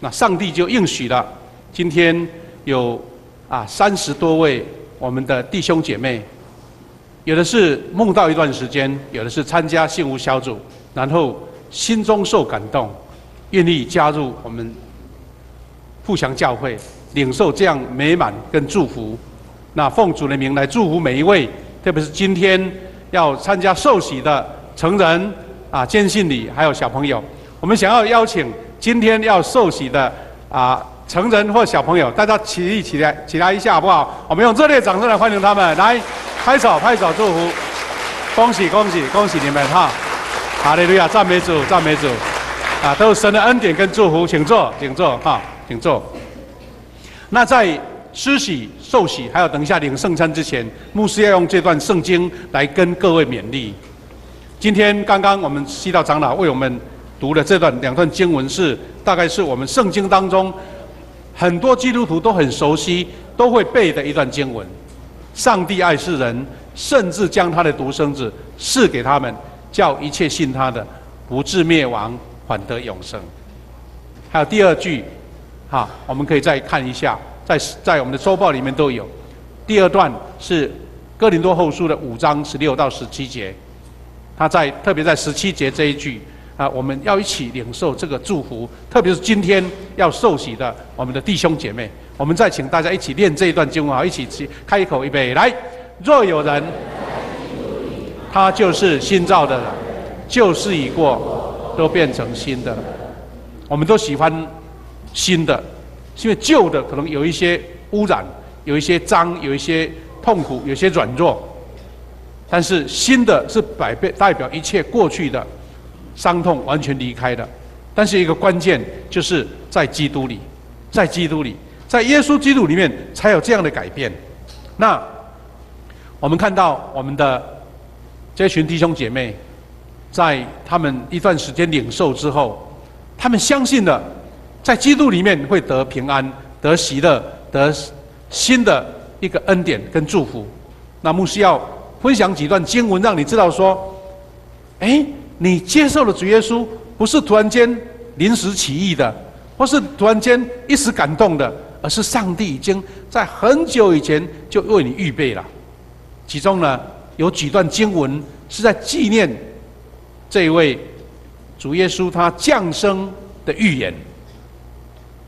那上帝就应许了，今天有30多位我们的弟兄姐妹，有的是梦到一段时间，有的是参加幸福小组，然后心中受感动，愿意加入我们富祥教会，领受这样美满跟祝福。那奉主的名来祝福每一位，特别是今天要参加受洗的成人坚信礼，还有小朋友。我们想要邀请今天要受洗的成人或小朋友，大家起来一下好不好？我们用热烈掌声来欢迎他们，来拍手祝福，恭喜你们哈！哈利路亚，赞美主，都是神的恩典跟祝福，请坐哈，请坐。那在施洗、受洗，还有等一下领圣餐之前，牧师要用这段圣经来跟各位勉励。今天刚刚我们西道长老为我们读的两段经文大概是我们圣经当中很多基督徒都很熟悉、都会背的一段经文。上帝爱世人，甚至将他的独生子赐给他们，叫一切信他的不至灭亡，反得永生。还有第二句，我们可以再看一下，在我们的周报里面都有。第二段是哥林多后书的5章16到17节，特别在17节这一句。我们要一起领受这个祝福，特别是今天要受洗的我们的弟兄姐妹，我们再请大家一起念这一段经文，一起开口预备来。若有人，他就是新造的人，旧事已过，都变成新的了。我们都喜欢新的，因为旧的可能有一些污染，有一些脏，有一些痛苦，有一些软弱，但是新的是代表一切过去的伤痛完全离开的。但是一个关键就是在基督里，在耶稣基督里面才有这样的改变。那我们看到我们的这群弟兄姐妹，在他们一段时间领受之后，他们相信了在基督里面会得平安、得喜乐、得新的一个恩典跟祝福。那牧师要分享几段经文，让你知道说，你接受了主耶稣，不是突然间临时起意的，或是突然间一时感动的，而是上帝已经在很久以前就为你预备了。其中呢，有几段经文是在纪念这一位主耶稣他降生的预言。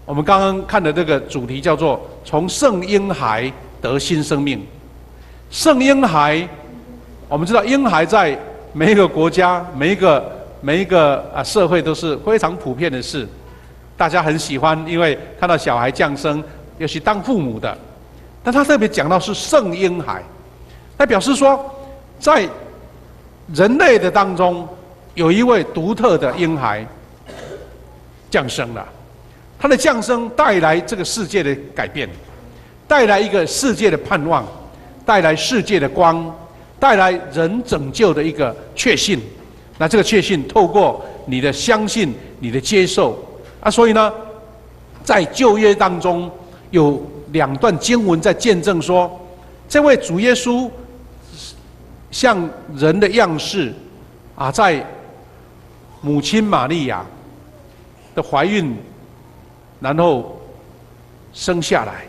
我们刚刚看的这个主题叫做从圣婴孩得新生命。圣婴孩，我们知道婴孩在每一个国家、每一个社会都是非常普遍的事，大家很喜欢，因为看到小孩降生，尤其当父母的。但他特别讲到是圣婴孩，他表示说，在人类的当中，有一位独特的婴孩降生了。他的降生带来这个世界的改变，带来一个世界的盼望，带来世界的光，带来人拯救的一个确信。那这个确信透过你的相信、你的接受所以呢，在旧约当中有2段经文在见证说，这位主耶稣像人的样式在母亲玛利亚的怀孕，然后生下来。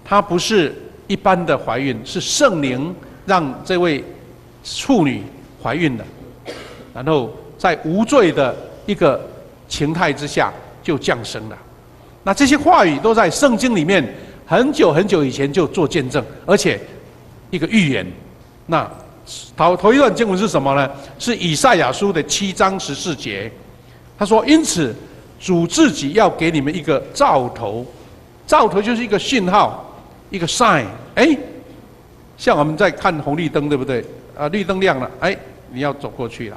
她不是一般的怀孕，是圣灵让这位处女怀孕了，然后在无罪的一个情态之下就降生了。那这些话语都在圣经里面很久很久以前就做见证，而且一个预言。那头一段经文是什么呢？是以赛亚书的7章14节。他说：因此主自己要给你们一个兆头，兆头就是一个讯号，一个 sign。像我们在看红绿灯，对不对？绿灯亮了，你要走过去了。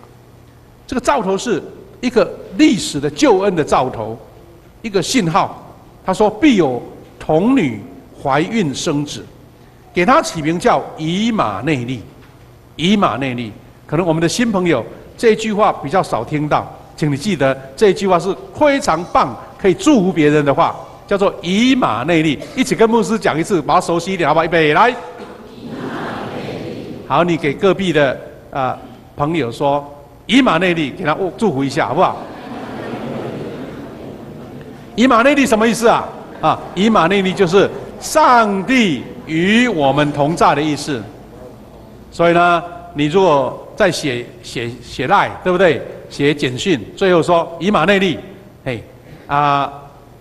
这个兆头是一个历史的救恩的兆头，一个信号。他说：必有童女怀孕生子，给他起名叫以马内利。以马内利，可能我们的新朋友这一句话比较少听到，请你记得这一句话是非常棒，可以祝福别人的话，叫做以马内利。一起跟牧师讲一次，把它熟悉一点，好不好？预备来。好，你给隔壁的朋友说以马内利，给他祝福一下，好不好？以马内利什么意思啊？以马内利就是上帝与我们同在的意思。所以呢，你如果在写赖，对不对？写简讯，最后说以马内利，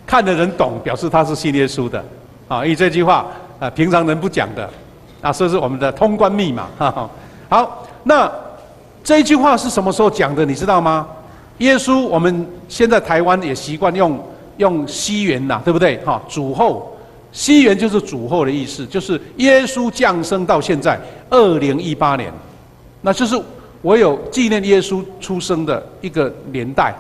看的人懂，表示他是信耶稣的。因为这句话平常人不讲的，这是我们的通关密码。好，那这一句话是什么时候讲的？你知道吗？耶稣，我们现在台湾也习惯用西元呐，对不对？主后，西元就是主后的意思，就是耶稣降生到现在2018年，那就是我有纪念耶稣出生的一个年代。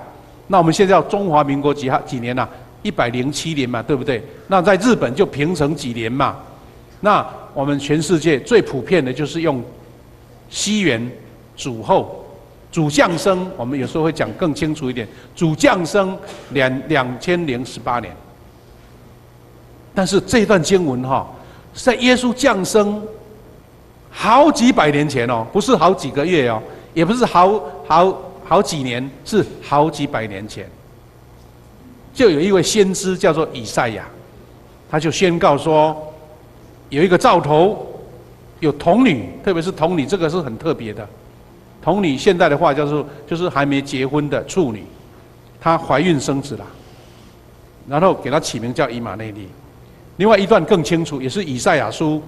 那我们现在要中华民国几年啊？107年嘛，对不对？那在日本就平成几年嘛。那我们全世界最普遍的就是用西元主后。主降生，我们有时候会讲更清楚一点。主降生2018年，但是这段经文是在耶稣降生好几百年前哦，不是好几个月哦，也不是好几年，是好几百年前。就有一位先知叫做以赛亚，他就宣告说，有一个兆头，有童女，特别是童女，这个是很特别的。童女现代的话就是还没结婚的处女，她怀孕生子了，然后给她起名叫以马内利。另外一段更清楚，也是以赛亚书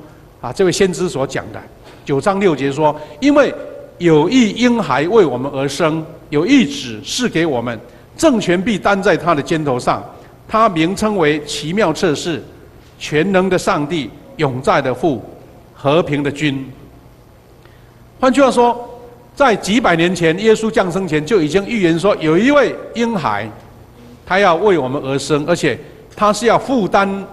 这位先知所讲的9章6节说：因为有一婴孩为我们而生，有一子赐给我们，政权必担在他的肩头上，他名称为奇妙策士、全能的上帝、永在的父、和平的君。换句话说，在几百年前，耶稣降生前就已经预言说，有一位婴孩，他要为我们而生，而且他是要负担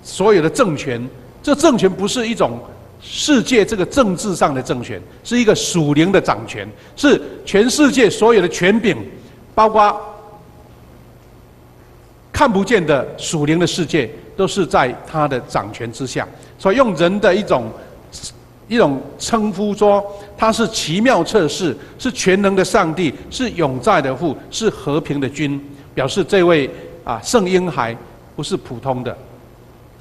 所有的政权。这政权不是一种世界这个政治上的政权，是一个属灵的掌权，是全世界所有的权柄，包括看不见的属灵的世界，都是在他的掌权之下。所以用人的一种称呼说，他是奇妙策士，是全能的上帝，是永在的父，是和平的君，表示这位圣婴孩不是普通的。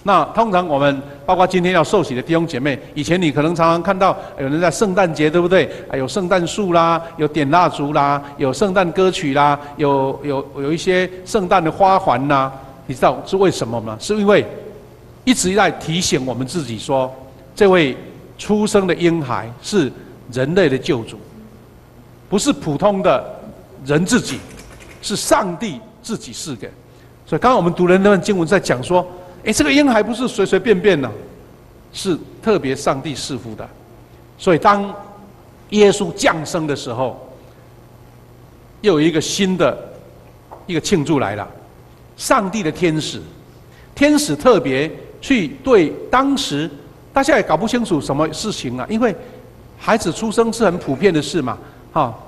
那通常我们包括今天要受洗的弟兄姐妹，以前你可能常常看到有人在圣诞节，对不对？有圣诞树啦，有点蜡烛啦，有圣诞歌曲啦，有一些圣诞的花环啦。你知道是为什么吗？是因为一直在提醒我们自己说，这位出生的婴孩是人类的救主，不是普通的人自己，是上帝自己赐给。所以刚刚我们读的那段经文在讲说，这个婴孩不是随随便便的，是特别上帝赐福的。所以当耶稣降生的时候，又有一个新的一个庆祝来了。上帝的天使特别去对当时大家也搞不清楚什么事情因为孩子出生是很普遍的事嘛。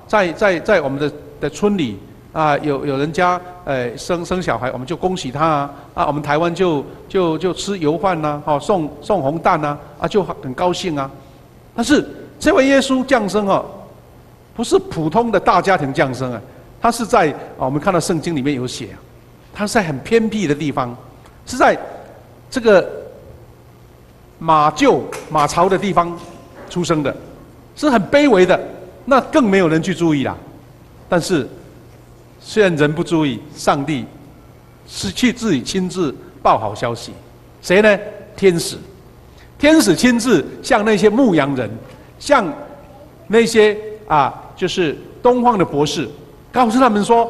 在我们的村里有人家生小孩，我们就恭喜他我们台湾就吃油饭送红蛋就很高兴但是这位耶稣降生不是普通的大家庭降生他是在我们看到圣经里面有写他是在很偏僻的地方，是在这个马槽的地方出生的，是很卑微的，那更没有人去注意啦。但是虽然人不注意，上帝是去自己亲自报好消息。谁呢？天使亲自向那些牧羊人，向那些就是东方的博士，告诉他们说，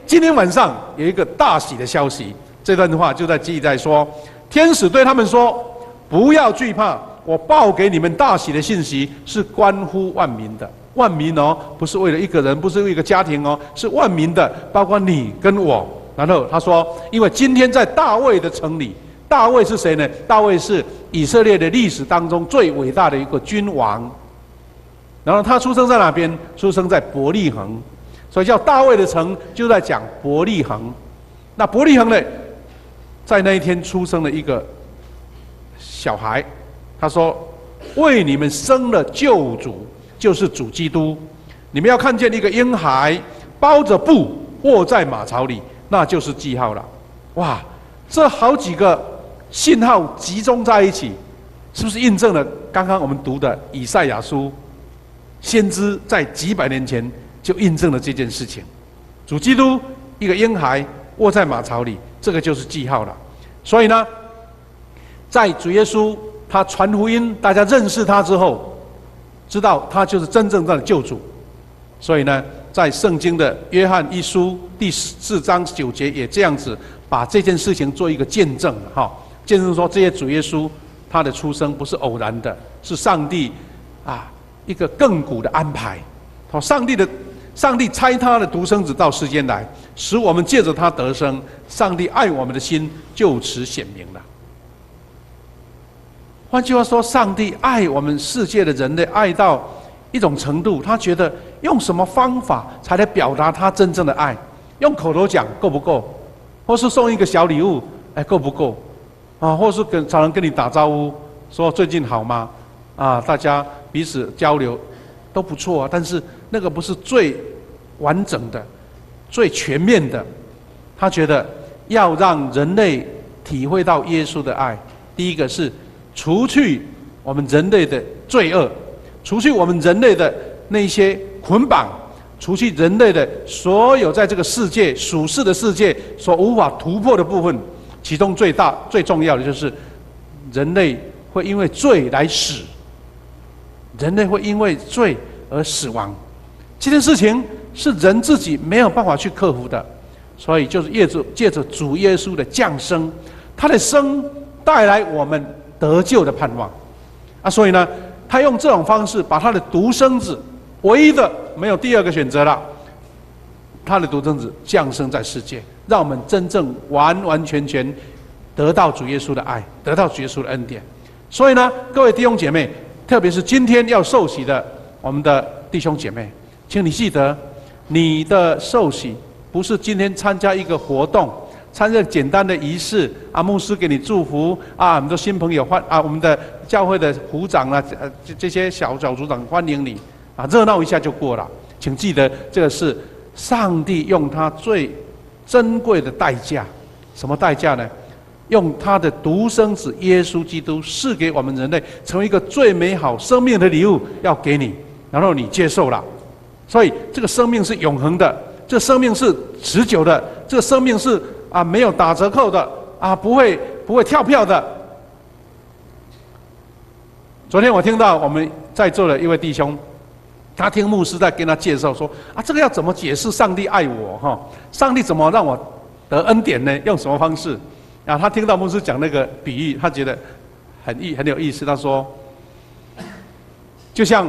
今天晚上有一个大喜的消息。这段话就在记载说，天使对他们说，不要惧怕，我报给你们大喜的信息是关乎万民的。万民不是为了一个人，不是为一个家庭是万民的，包括你跟我。然后他说，因为今天在大卫的城里，大卫是谁呢？大卫是以色列的历史当中最伟大的一个君王。然后他出生在哪边？出生在伯利恒，所以叫大卫的城，就在讲伯利恒。那伯利恒呢，在那一天出生了一个小孩，他说，为你们生了救主，就是主基督。你们要看见一个婴孩包着布卧在马槽里，那就是记号了。哇，这好几个信号集中在一起，是不是印证了刚刚我们读的以赛亚书？先知在几百年前就印证了这件事情。主基督一个婴孩卧在马槽里，这个就是记号了。所以呢，在主耶稣他传福音，大家认识他之后，知道他就是真正的救主。所以呢，在圣经的约翰一书第4章9节也这样子把这件事情做一个见证哈，见证说这些主耶稣他的出生不是偶然的，是上帝一个亘古的安排。上帝差他的独生子到世间来，使我们借着他得生。上帝爱我们的心就此显明了。换句话说，上帝爱我们世界的人类爱到一种程度，他觉得用什么方法才来表达他真正的爱？用口头讲够不够？或是送一个小礼物，够不够？或是常常跟你打招呼，说最近好吗？大家彼此交流都不错啊，但是那个不是最完整的、最全面的。他觉得要让人类体会到耶稣的爱，第一个是除去我们人类的罪恶，除去我们人类的那些捆绑，除去人类的所有在这个世界属世的世界所无法突破的部分，其中最大最重要的就是人类会因为罪来死，人类会因为罪而死亡。这件事情是人自己没有办法去克服的，所以就是借着主耶稣的降生，他的生带来我们得救的盼望所以呢，他用这种方式把他的独生子，唯一的没有第二个选择了，他的独生子降生在世界，让我们真正完完全全得到主耶稣的爱，得到主耶稣的恩典。所以呢，各位弟兄姐妹，特别是今天要受洗的我们的弟兄姐妹，请你记得，你的受洗不是今天参加一个活动，参加简单的仪式牧师给你祝福我们的新朋友我们的教会的虎长这些小组长欢迎你热闹一下就过了。请记得，这个是上帝用他最珍贵的代价。什么代价呢？用他的独生子耶稣基督赐给我们人类，成为一个最美好生命的礼物，要给你，然后你接受了。所以这个生命是永恒的，这个生命是持久的，这个生命是没有打折扣的不会跳票的。昨天我听到我们在座的一位弟兄，他听牧师在跟他介绍说这个要怎么解释上帝爱我上帝怎么让我得恩典呢？用什么方式？他听到牧师讲那个比喻，他觉得很有意思。他说，就像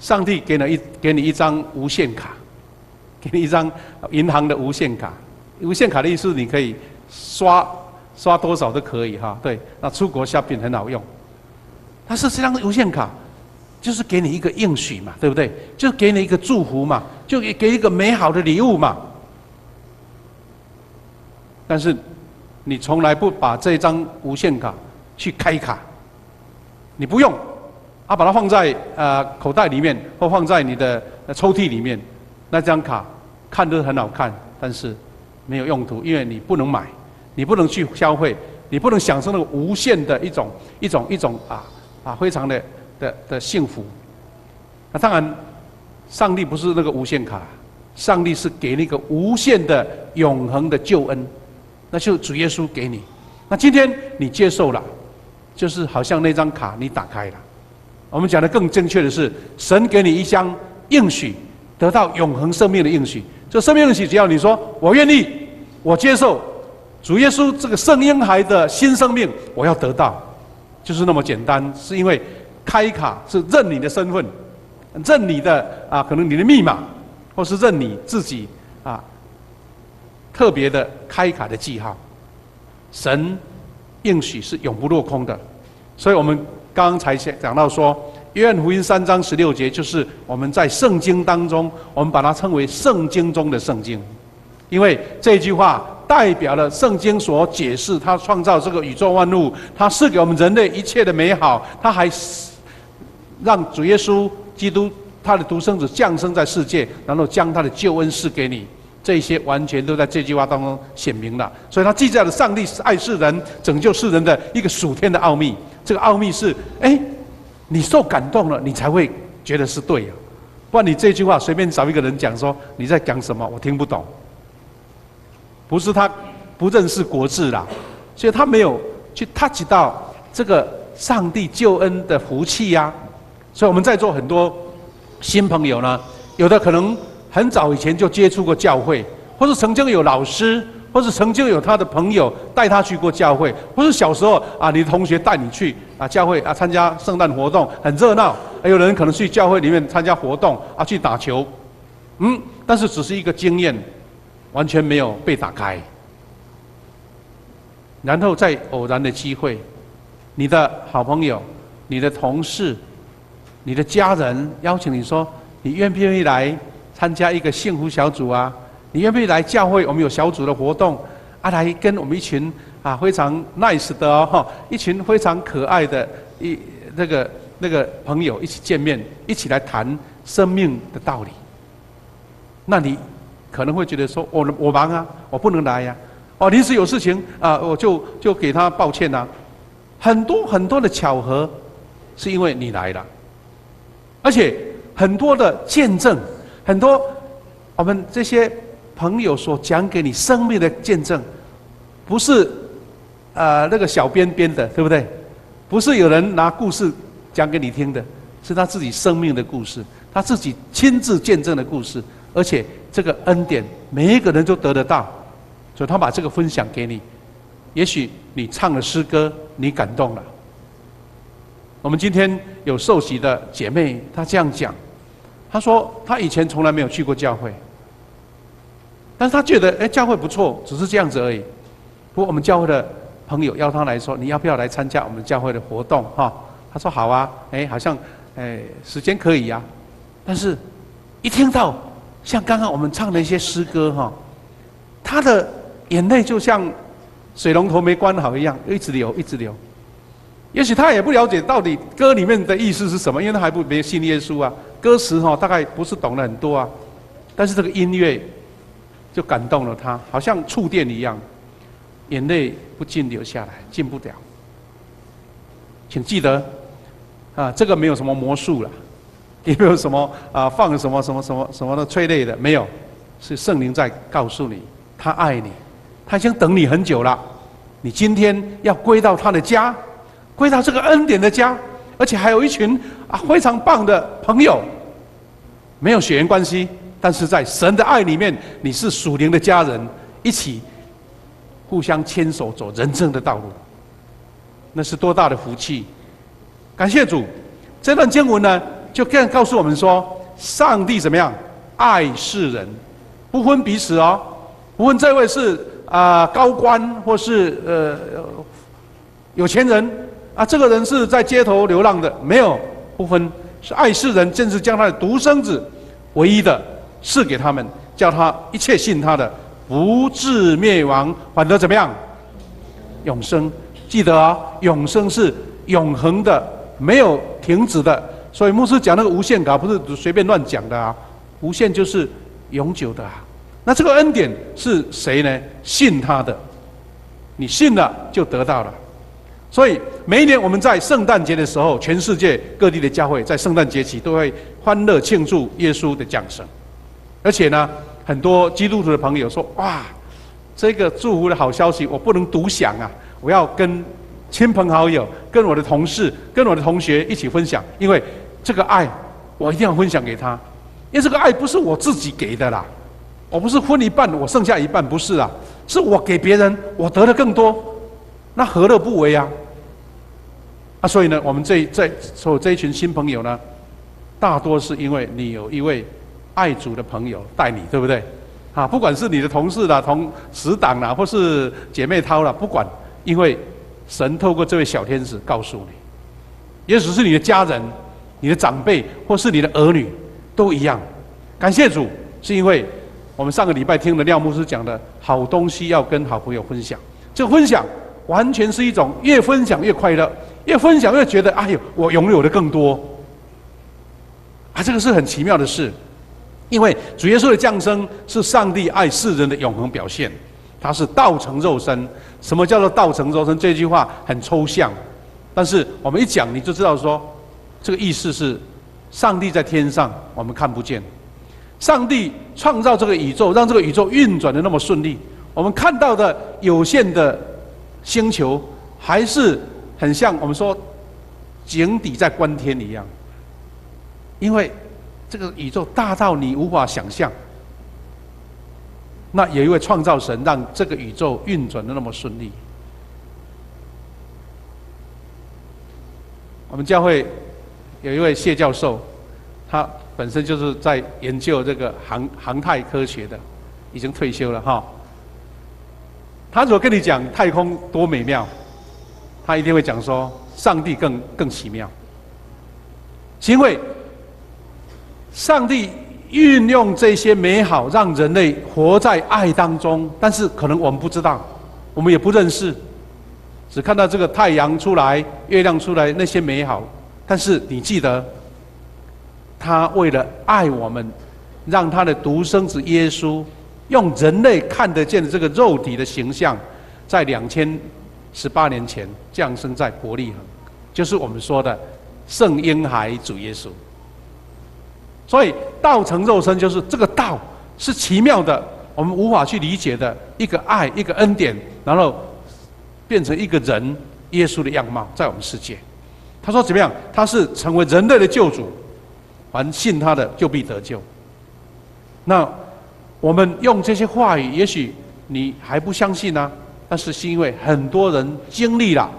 上帝给你一张无限卡，给你一张银行的无限卡。无限卡的意思，你可以刷多少都可以对，那出国shopping很好用。但是这张无限卡就是给你一个应许嘛，对不对？就给你一个祝福嘛，就给一个美好的礼物嘛。但是你从来不把这张无限卡去开卡，你不用把它放在口袋里面，或放在你的抽屉里面。那张卡看着很好看，但是没有用途，因为你不能买，你不能去消费，你不能享受那个无限的一种非常的幸福。当然，上帝不是那个无限卡，上帝是给那个无限的永恒的救恩。那就主耶稣给你，那今天你接受了，就是好像那张卡你打开了。我们讲的更正确的是，神给你一张应许，得到永恒生命的应许。这生命应许，只要你说我愿意，我接受主耶稣这个圣婴孩的新生命，我要得到，就是那么简单。是因为开卡是认你的身份，认你的可能你的密码，或是认你自己特别的开卡的记号。神应许是永不落空的，所以我们刚才讲到说，约翰福音3章16节，就是我们在圣经当中，我们把它称为圣经中的圣经，因为这句话代表了圣经所解释他创造这个宇宙万物，他赐给我们人类一切的美好，他还让主耶稣基督他的独生子降生在世界，然后将他的救恩赐给你。这些完全都在这句话当中显明了。所以他记载了上帝是爱世人、拯救世人的一个属天的奥秘。这个奥秘是，你受感动了，你才会觉得是对啊。不然你这句话随便找一个人讲说你在讲什么，我听不懂。不是他不认识国字啦，所以他没有去 touch 到这个上帝救恩的福气呀。所以我们在座很多新朋友呢，有的可能很早以前就接触过教会，或是曾经有老师，或是曾经有他的朋友带他去过教会，或是小时候你的同学带你去教会参加圣诞活动，很热闹。还有人可能去教会里面参加活动去打球，但是只是一个经验，完全没有被打开。然后在偶然的机会，你的好朋友、你的同事、你的家人邀请你说，你愿不愿意来参加一个幸福小组啊？你愿不愿意来教会？我们有小组的活动来跟我们一群非常 nice 的一群非常可爱的那个朋友一起见面，一起来谈生命的道理。那你可能会觉得说，我忙啊，我不能来呀。临时有事情我就给他抱歉啊。很多很多的巧合，是因为你来了，而且很多的见证，很多我们这些朋友所讲给你生命的见证，不是那个小编编的，对不对？不是有人拿故事讲给你听的，是他自己生命的故事，他自己亲自见证的故事，而且这个恩典每一个人都得得到，所以他把这个分享给你。也许你唱了诗歌，你感动了。我们今天有受洗的姐妹，她这样讲，她说她以前从来没有去过教会，但是她觉得教会不错，只是这样子而已。不过我们教会的朋友邀她来说，你要不要来参加我们教会的活动她说好啊，好像时间可以啊。但是一听到像刚刚我们唱的一些诗歌她的眼泪就像水龙头没关好一样，一直流一直流。也许他也不了解到底歌里面的意思是什么，因为他还没信耶稣啊。歌词大概不是懂了很多啊，但是这个音乐就感动了他，好像触电一样，眼泪不禁流下来，禁不了。请记得这个没有什么魔术了，也没有什么放什么的催泪的，没有，是圣灵在告诉你，他爱你。他已经等你很久了，你今天要归到他的家，归到这个恩典的家，而且还有一群非常棒的朋友，没有血缘关系，但是在神的爱里面，你是属灵的家人，一起互相牵手走人生的道路，那是多大的福气！感谢主，这段经文呢，就更告诉我们说，上帝怎么样爱世人，不分彼此不问这位是高官或是有钱人这个人是在街头流浪的，没有不分，是爱世人，正是将他的独生子唯一的赐给他们，叫他一切信他的不至灭亡，反得怎么样？永生。记得永生是永恒的，没有停止的。所以牧师讲那个无限稿不是随便乱讲的无限就是永久的那这个恩典是谁呢？信他的，你信了就得到了。所以每一年我们在圣诞节的时候，全世界各地的教会在圣诞节期都会欢乐庆祝耶稣的降生。而且呢，很多基督徒的朋友说：“哇，这个祝福的好消息，我不能独享我要跟亲朋好友、跟我的同事、跟我的同学一起分享，因为这个爱我一定要分享给他，因为这个爱不是我自己给的啦。”我不是分一半，我剩下一半，不是是我给别人，我得的更多，那何乐不为所以呢，我们所有这一群新朋友呢，大多是因为你有一位爱主的朋友带你，对不对？不管是你的同事啦、同死党啦，或是姐妹淘啦，不管，因为神透过这位小天使告诉你，也许是你的家人、你的长辈，或是你的儿女，都一样。感谢主，是因为我们上个礼拜听了廖牧师讲的好东西要跟好朋友分享，这个分享完全是一种越分享越快乐，越分享越觉得哎呦，我拥有的更多这个是很奇妙的事。因为主耶稣的降生是上帝爱世人的永恒表现，他是道成肉身。什么叫做道成肉身？这句话很抽象，但是我们一讲你就知道说，这个意思是上帝在天上，我们看不见。上帝创造这个宇宙，让这个宇宙运转的那么顺利，我们看到的有限的星球，还是很像我们说井底在观天一样。因为这个宇宙大到你无法想象，那有一位创造神让这个宇宙运转的那么顺利。我们教会有一位谢教授，他本身就是在研究这个航太科学的，已经退休了哈。他如果跟你讲太空多美妙，他一定会讲说上帝更奇妙，因为上帝运用这些美好，让人类活在爱当中，但是可能我们不知道，我们也不认识，只看到这个太阳出来、月亮出来那些美好。但是你记得，他为了爱我们，让他的独生子耶稣用人类看得见的这个肉体的形象，在2018年前降生在伯利恒，就是我们说的圣婴孩主耶稣。所以道成肉身就是这个道是奇妙的，我们无法去理解的一个爱，一个恩典，然后变成一个人耶稣的样貌在我们世界。他说怎么样？他是成为人类的救主，凡信他的就必得救。那我们用这些话语，也许你还不相信啊，但是因为很多人经历了，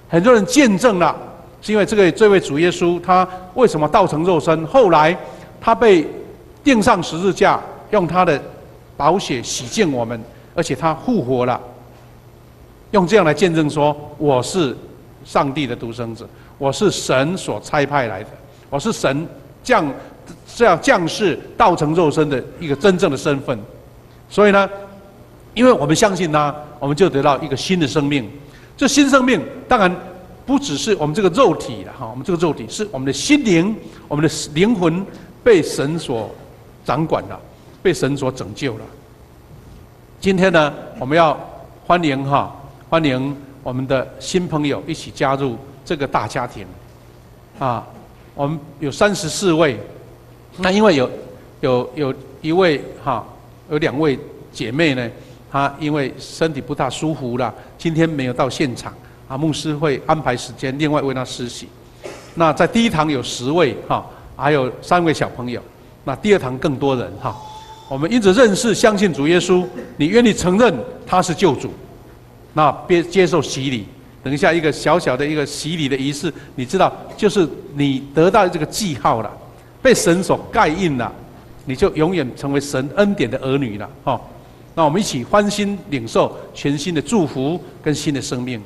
很多人见证了，是因为这位主耶稣他为什么道成肉身？后来他被钉上十字架，用他的宝血洗净我们，而且他复活了，用这样来见证说，我是上帝的独生子，我是神所差派来的，我是神降世道成肉身的一个真正的身份。所以呢，因为我们相信他，我们就得到一个新的生命。这新生命当然不只是我们这个肉体了哈，我们这个肉体是我们的心灵，我们的灵魂被神所掌管了，被神所拯救了。今天呢，我们要欢迎我们的新朋友一起加入这个大家庭啊。我们有34位，那因为有一位有2位姐妹呢，她因为身体不大舒服了，今天没有到现场啊，牧师会安排时间另外为她施洗。那在第一堂有10位还有3位小朋友，那第2堂更多人我们因此认识相信主耶稣，你愿意承认他是救主，那别接受洗礼。等一下一个小小的一个洗礼的仪式，你知道就是你得到这个记号了，被神所盖印了，你就永远成为神恩典的儿女了那我们一起欢欣领受全新的祝福跟新的生命。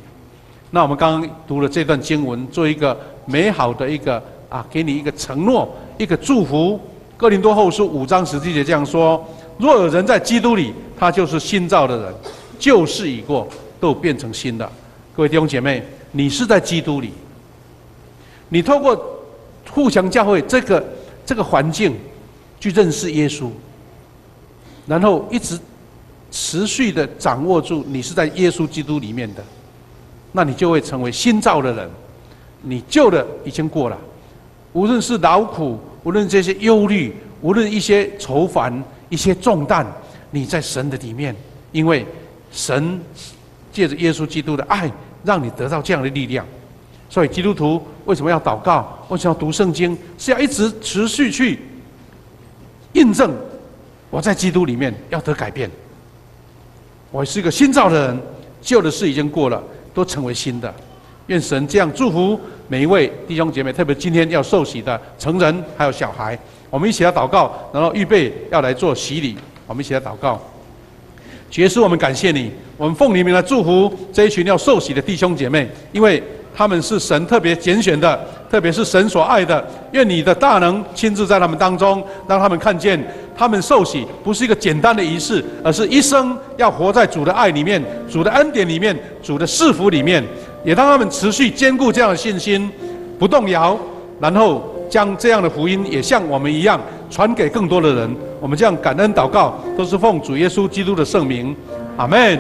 那我们刚刚读了这段经文，做一个美好的一个给你一个承诺，一个祝福。哥林多后书5章17节这样说：若有人在基督里，他就是新造的人，旧事已过，都变成新的。各位弟兄姐妹，你是在基督里，你透过互相教会这个环境去认识耶稣，然后一直持续的掌握住你是在耶稣基督里面的，那你就会成为新造的人。你旧的已经过了，无论是劳苦，无论这些忧虑，无论一些愁烦，一些重担，你在神的里面，因为神借着耶稣基督的爱，让你得到这样的力量。所以基督徒为什么要祷告？为什么要读圣经？是要一直持续去印证我在基督里面要得改变。我是一个新造的人，旧的事已经过了，都成为新的。愿神这样祝福每一位弟兄姐妹，特别今天要受洗的成人还有小孩。我们一起来祷告，然后预备要来做洗礼。我们一起来祷告。主耶稣，我们感谢你，我们奉你名来祝福这一群要受洗的弟兄姐妹，因为他们是神特别拣选的，特别是神所爱的。愿你的大能亲自在他们当中，让他们看见他们受洗不是一个简单的仪式，而是一生要活在主的爱里面，主的恩典里面，主的赐福里面。也让他们持续坚固这样的信心，不动摇，然后将这样的福音也像我们一样传给更多的人。我们这样感恩祷告，都是奉主耶稣基督的圣名，阿门。